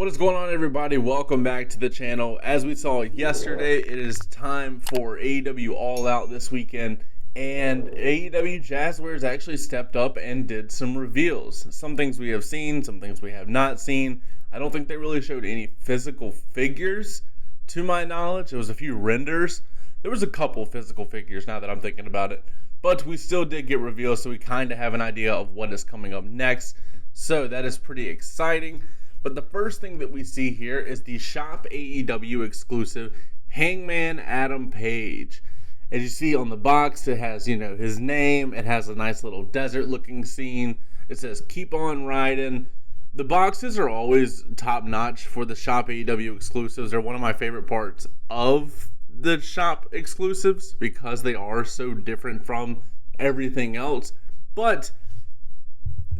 What is going on, everybody? Welcome back to the channel. As we saw yesterday, it is time for AEW All Out this weekend, and AEW Jazwares actually stepped up and did some reveals. Some things we have seen, some things we have not seen. I don't think they really showed any physical figures, to my knowledge. It was a few renders. There was a couple physical figures, now that I'm thinking about it, but we still did get reveals, so we kind of have an idea of what is coming up next. So that is pretty exciting. But the first thing that we see here is the Shop AEW Exclusive Hangman Adam Page. As you see on the box, it has, his name. It has a nice little desert looking scene. It says, "Keep on riding." The boxes are always top notch for the Shop AEW Exclusives. They're one of my favorite parts of the Shop Exclusives because they are so different from everything else. But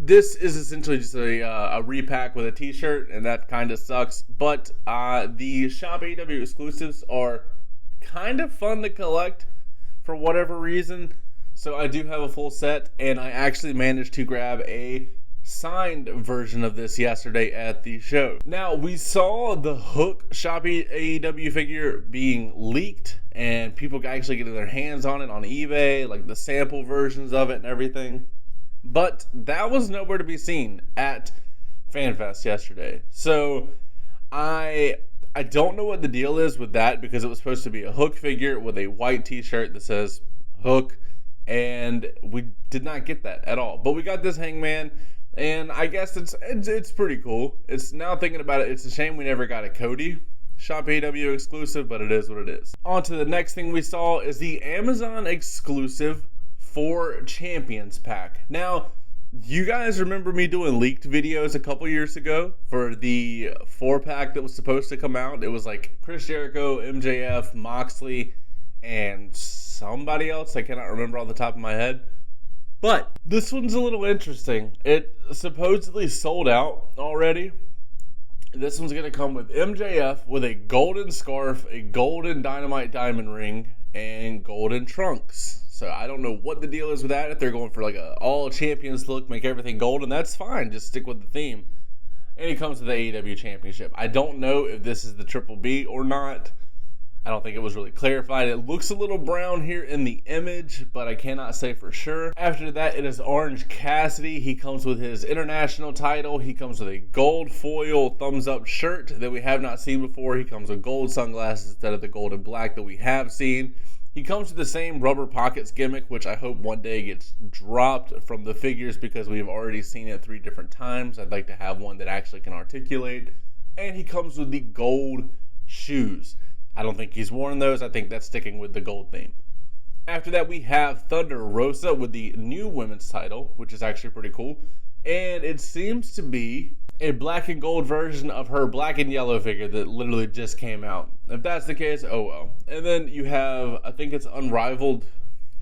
this is essentially just a repack with a t-shirt, and that kind of sucks. But the Shop AEW Exclusives are kind of fun to collect for whatever reason. So I do have a full set, and I actually managed to grab a signed version of this yesterday at the show. Now, we saw the Hook Shop AEW figure being leaked, and people actually getting their hands on it on eBay, like the sample versions of it and everything. But that was nowhere to be seen at FanFest yesterday. So I don't know what the deal is with that, because it was supposed to be a Hook figure with a white t-shirt that says Hook, and we did not get that at all. But we got this Hangman, and I guess it's pretty cool. It's, now thinking about it, it's a shame we never got a Cody Shop AEW exclusive, but it is what it is. On to the next thing we saw is the Amazon exclusive for Champions Pack. Now, you guys remember me doing leaked videos a couple years ago for the 4-pack that was supposed to come out? It was like Chris Jericho, MJF, Moxley, and somebody else I cannot remember off the top of my head. But this one's a little interesting. It supposedly sold out already. This one's going to come with MJF with a golden scarf, a golden Dynamite diamond ring, and golden trunks. So I don't know what the deal is with that. If they're going for like a all champions look, make everything golden, that's fine. Just stick with the theme. And he comes to the AEW Championship. I don't know if this is the Triple B or not. I don't think it was really clarified. It looks a little brown here in the image, but I cannot say for sure. After that, it is Orange Cassidy. He comes with his international title. He comes with a gold foil thumbs up shirt that we have not seen before. He comes with gold sunglasses instead of the gold and black that we have seen. He comes with the same rubber pockets gimmick, which I hope one day gets dropped from the figures because we have already seen it 3 different times. I'd like to have one that actually can articulate. And he comes with the gold shoes. I don't think he's worn those. I think that's sticking with the gold theme. After that, we have Thunder Rosa with the new women's title, which is actually pretty cool. And it seems to be a black and gold version of her black and yellow figure that literally just came out. If that's the case, oh well. And then you have, I think it's Unrivaled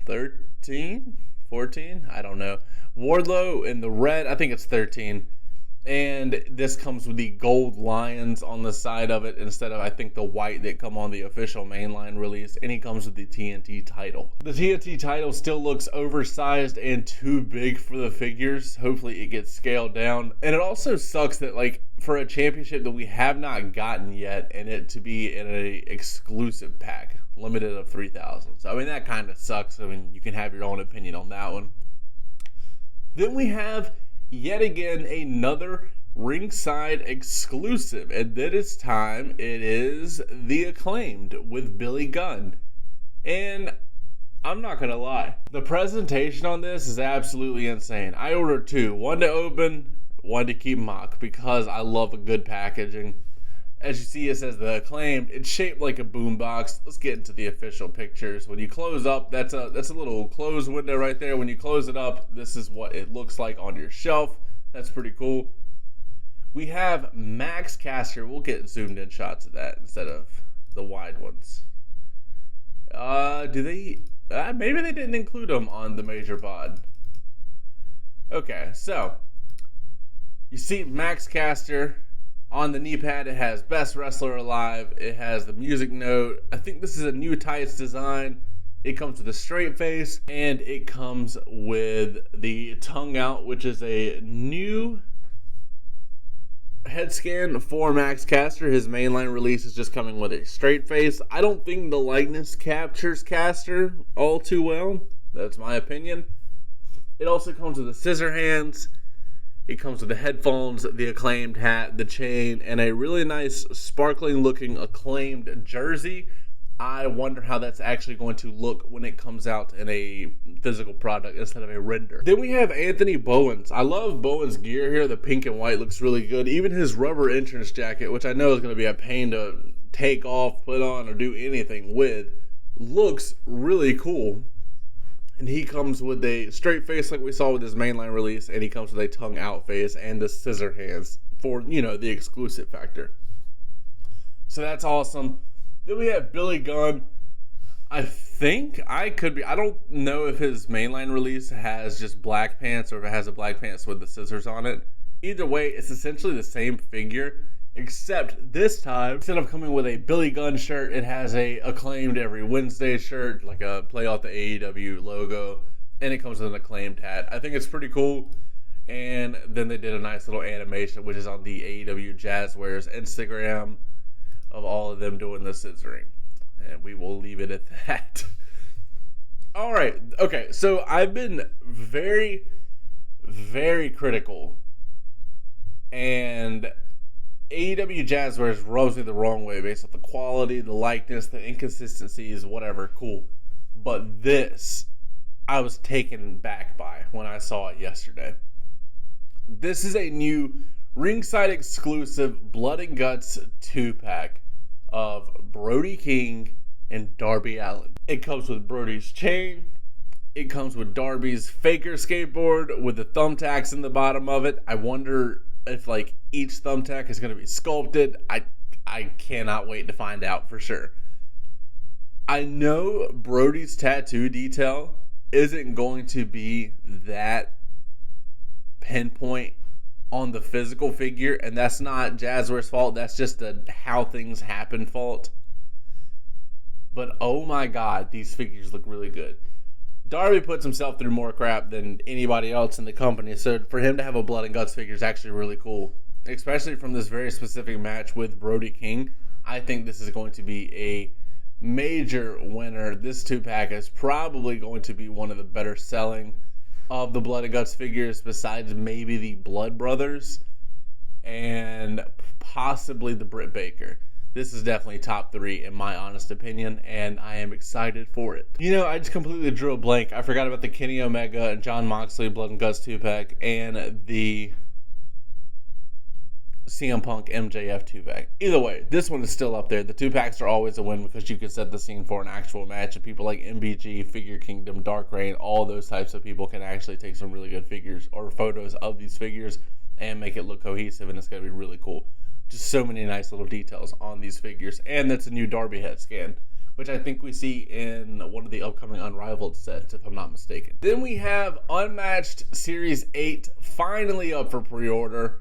13? 14? I don't know. Wardlow in the red, I think it's 13. And this comes with the gold lions on the side of it instead of, I think, the white that come on the official mainline release. And he comes with the TNT title. The TNT title still looks oversized and too big for the figures. Hopefully it gets scaled down. And it also sucks that, like, for a championship that we have not gotten yet, and it to be in an exclusive pack, limited of 3,000. So, I mean, that kind of sucks. I mean, you can have your own opinion on that one. Then we have yet again another ringside exclusive, and this time it is the Acclaimed with Billy Gunn. And I'm not gonna lie, the presentation on this is absolutely insane. I ordered 2, one to open, one to keep mock, because I love a good packaging. As you see, it says the Acclaimed. It's shaped like a boombox. Let's get into the official pictures. When you close up, that's a little close window right there. When you close it up, this is what it looks like on your shelf. That's pretty cool. We have Max Caster. We'll get zoomed in shots of that instead of the wide ones. Do they? Maybe they didn't include them on the major pod. Okay, so you see Max Caster. On the knee pad, it has Best Wrestler Alive. It has the music note. I think this is a new tights design. It comes with a straight face, and it comes with the tongue out, which is a new head scan for Max Caster. His mainline release is just coming with a straight face. I don't think the likeness captures Caster all too well. That's my opinion. It also comes with the scissor hands. It comes with the headphones, the acclaimed hat, the chain, and a really nice sparkling looking acclaimed jersey. I wonder how that's actually going to look when it comes out in a physical product instead of a render. Then we have Anthony Bowens. I love Bowens' gear here. The pink and white looks really good. Even his rubber entrance jacket, which I know is going to be a pain to take off, put on, or do anything with, looks really cool. And he comes with a straight face like we saw with his mainline release, and he comes with a tongue out face and the scissor hands for, the exclusive factor. So that's awesome. Then we have Billy Gunn. I don't know if his mainline release has just black pants or if it has a black pants with the scissors on it. Either way, it's essentially the same figure, except this time, instead of coming with a Billy Gunn shirt, it has a Acclaimed Every Wednesday shirt, like a play off the AEW logo, and it comes with an Acclaimed hat. I think it's pretty cool. And then they did a nice little animation, which is on the AEW Jazwares Instagram, of all of them doing the scissoring. And we will leave it at that. All right. Okay. So I've been very, very critical. And AEW Jazwares rubs me the wrong way based on the quality, the likeness, the inconsistencies, whatever. Cool. But this, I was taken back by when I saw it yesterday. This is a new ringside exclusive Blood and Guts 2-pack of Brody King and Darby Allen. It comes with Brody's chain. It comes with Darby's Faker skateboard with the thumbtacks in the bottom of it. I wonder if each thumbtack is going to be sculpted. I cannot wait to find out for sure. I know Brody's tattoo detail isn't going to be that pinpoint on the physical figure, and that's not Jazwares' fault. That's just a how things happen fault. But oh my god, these figures look really good. Darby puts himself through more crap than anybody else in the company, so for him to have a Blood and Guts figure is actually really cool, especially from this very specific match with Brody King. I think this is going to be a major winner. This 2-pack is probably going to be one of the better selling of the Blood and Guts figures, besides maybe the Blood Brothers and possibly the Britt Baker. This is definitely top 3 in my honest opinion, and I am excited for it. I just completely drew a blank. I forgot about the Kenny Omega and Jon Moxley Blood and Guts 2-pack and the CM Punk MJF 2-pack. Either way, this one is still up there. The 2-packs are always a win because you can set the scene for an actual match, and people like MBG, Figure Kingdom, Dark Reign, all those types of people can actually take some really good figures or photos of these figures and make it look cohesive, and it's going to be really cool. Just so many nice little details on these figures, and that's a new Darby head scan, which I think we see in one of the upcoming Unrivaled sets, if I'm not mistaken. Then we have Unmatched Series 8 finally up for pre-order.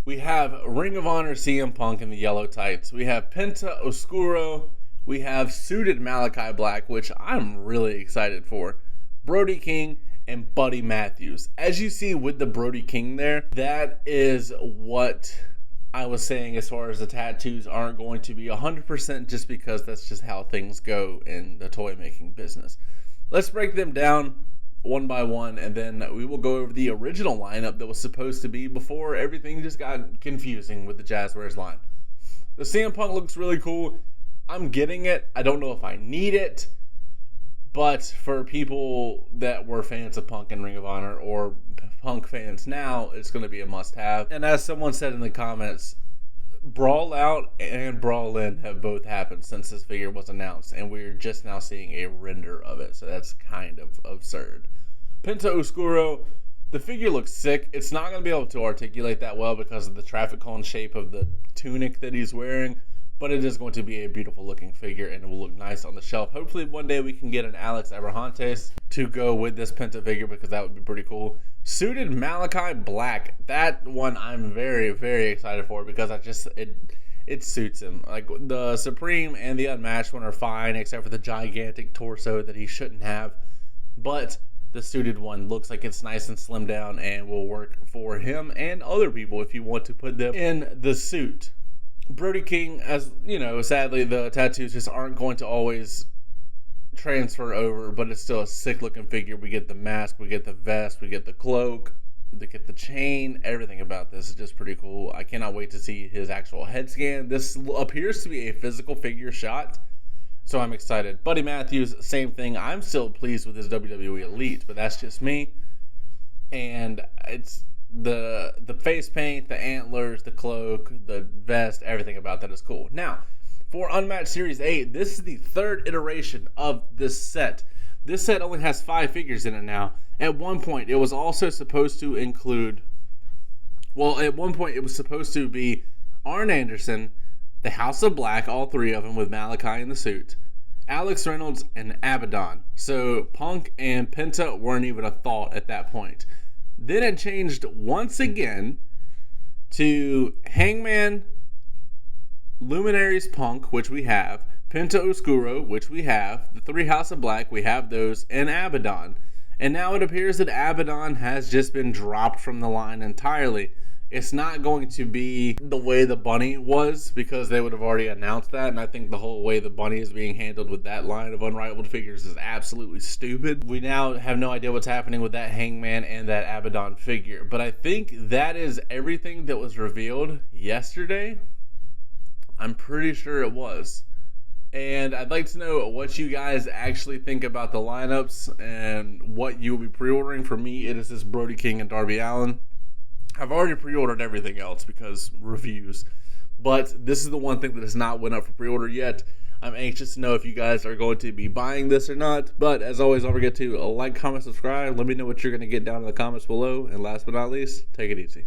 We have Ring of Honor CM Punk in the yellow tights. We have Penta Oscuro. We have suited Malachi Black, which I'm really excited for. Brody King and Buddy Matthews. As you see with the Brody King there, that is what I was saying as far as the tattoos aren't going to be 100% just because that's just how things go in the toy making business. Let's break them down one by one, and then we will go over the original lineup that was supposed to be before everything just got confusing with the Jazwares line. The CM Punk looks really cool. I'm getting it. I don't know if I need it, but for people that were fans of Punk and Ring of Honor or Punk fans now, it's going to be a must-have. And as someone said in the comments, Brawl Out and Brawl In have both happened since this figure was announced, and we're just now seeing a render of it, so that's kind of absurd. Penta Oscuro, the figure looks sick. It's not going to be able to articulate that well because of the traffic cone shape of the tunic that he's wearing, but it is going to be a beautiful looking figure, and it will look nice on the shelf. Hopefully one day we can get an Alex Abrahantes to go with this Penta figure, because that would be pretty cool. Suited Malachi Black, that one I'm very, very excited for, because it suits him. Like, the Supreme and the Unmatched one are fine, except for the gigantic torso that he shouldn't have. But the suited one looks like it's nice and slimmed down and will work for him and other people if you want to put them in the suit. Brody King, as you know, sadly the tattoos just aren't going to always transfer over, but it's still a sick looking figure. We get the mask, we get the vest, we get the cloak, we get the chain. Everything about this is just pretty cool. I cannot wait to see his actual head scan. This appears to be a physical figure shot, so I'm excited. Buddy Matthews, same thing. I'm still pleased with his WWE Elite, but that's just me. And it's the face paint, the antlers, the cloak, the vest, everything about that is cool. Now, for Unmatched Series 8, this is the third iteration of this set. This set only has 5 figures in it now. At one point, it was also supposed to include... Well, at one point, it was supposed to be Arn Anderson, the House of Black, all 3 of them with Malachi in the suit, Alex Reynolds, and Abaddon. So Punk and Penta weren't even a thought at that point. Then it changed once again to Hangman, Luminaries Punk, which we have, Penta Oscuro, which we have, the 3 House of Black, we have those, and Abaddon. And now it appears that Abaddon has just been dropped from the line entirely. It's not going to be the way the bunny was, because they would have already announced that, and I think the whole way the bunny is being handled with that line of unrivaled figures is absolutely stupid. We now have no idea what's happening with that Hangman and that Abaddon figure, but I think that is everything that was revealed yesterday. I'm pretty sure it was. And I'd like to know what you guys actually think about the lineups and what you will be pre-ordering. For me, it is this Brody King and Darby Allen. I've already pre-ordered everything else because reviews. But this is the one thing that has not went up for pre-order yet. I'm anxious to know if you guys are going to be buying this or not. But as always, don't forget to like, comment, subscribe. Let me know what you're going to get down in the comments below. And last but not least, take it easy.